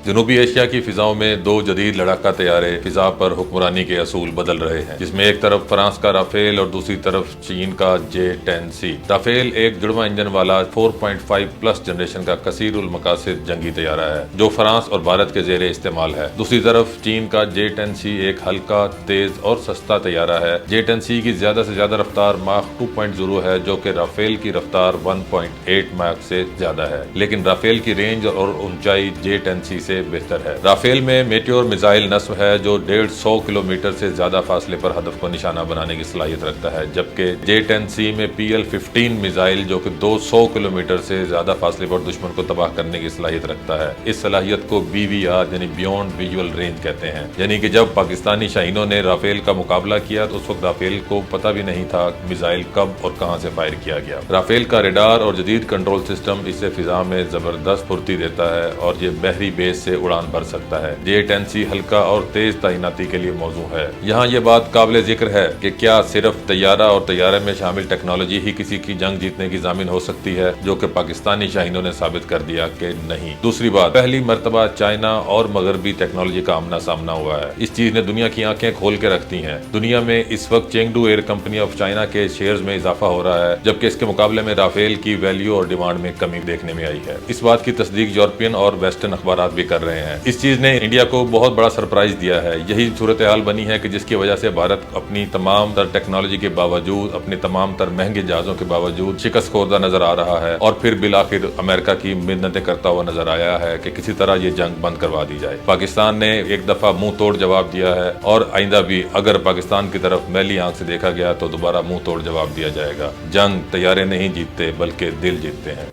جنوبی ایشیا کی فضاؤں میں دو جدید لڑاکا طیارے فضا پر حکمرانی کے اصول بدل رہے ہیں، جس میں ایک طرف فرانس کا رافیل اور دوسری طرف چین کا J-10C۔ رافیل ایک جڑواں انجن والا 4.5 پلس جنریشن کا کثیر المقاصد جنگی طیارہ ہے جو فرانس اور بھارت کے زیر استعمال ہے۔ دوسری طرف چین کا J-10C ایک ہلکا، تیز اور سستا طیارہ ہے۔ J-10C کی زیادہ سے زیادہ رفتار ماخ 2.0 ہے، جو کہ رافیل کی رفتار 1.8 ماخ سے زیادہ ہے، لیکن رافیل کی رینج اور اونچائی J-10C سے بہتر ہے۔ رافیل میں میٹیور میزائل نصب ہے جو 150 کلومیٹر سے زیادہ فاصلے پر ہدف کو نشانہ بنانے کی صلاحیت رکھتا ہے، جبکہ J-10C میں PL-15 میزائل جو کہ 200 کلومیٹر سے زیادہ فاصلے پر دشمن کو تباہ کرنے کی صلاحیت رکھتا ہے۔ اس صلاحیت کو BVR یعنی بیونڈ ویژول رینج کہتے ہیں، یعنی کہ جب پاکستانی شاہینوں نے رافیل کا مقابلہ کیا تو اس وقت رافیل کو پتہ بھی نہیں تھا میزائل کب اور کہاں سے فائر کیا گیا۔ رافیل کا ریڈار اور جدید کنٹرول سسٹم اسے فضا میں زبردست پھرتی دیتا ہے اور یہ بحری بیس سے اڑان بھر سکتا ہے۔ J-10C ہلکا اور تیز تعیناتی کے لیے موزوں ہے۔ یہاں یہ بات قابل ذکر ہے کہ کیا صرف طیارہ اور طیارے میں شامل ٹیکنالوجی ہی کسی کی جنگ جیتنے کی ضامن ہو سکتی ہے، جو کہ پاکستانی شاہینوں نے ثابت کر دیا کہ نہیں۔ دوسری بات، پہلی مرتبہ چائنا اور مغربی ٹیکنالوجی کا آمنا سامنا ہوا ہے۔ اس چیز نے دنیا کی آنکھیں کھول کے رکھ دی ہیں۔ دنیا میں اس وقت Chengdu air company of China کے شیئرز میں اضافہ ہو رہا ہے، جبکہ اس کے مقابلے میں رافیل کی ویلیو اور ڈیمانڈ میں کمی دیکھنے میں آئی ہے۔ اس بات کی تصدیق یورپین اور ویسٹرن اخبارات بھی کر رہے ہیں۔ اس چیز نے انڈیا کو بہت بڑا سرپرائز دیا ہے۔ یہی صورتحال بنی ہے کہ جس کی وجہ سے بھارت اپنی تمام تر ٹیکنالوجی کے باوجود، اپنے تمام تر مہنگے جہازوں کے باوجود شکست خوردہ نظر آ رہا ہے، اور پھر بالآخر امریکہ کی منتیں کرتا ہوا نظر آیا ہے کہ کسی طرح یہ جنگ بند کروا دی جائے۔ پاکستان نے ایک دفعہ منہ توڑ جواب دیا ہے، اور آئندہ بھی اگر پاکستان کی طرف میلی آنکھ سے دیکھا گیا تو دوبارہ منہ توڑ جواب دیا جائے گا۔ جنگ طیارے نہیں جیتتے بلکہ دل جیتتے ہیں۔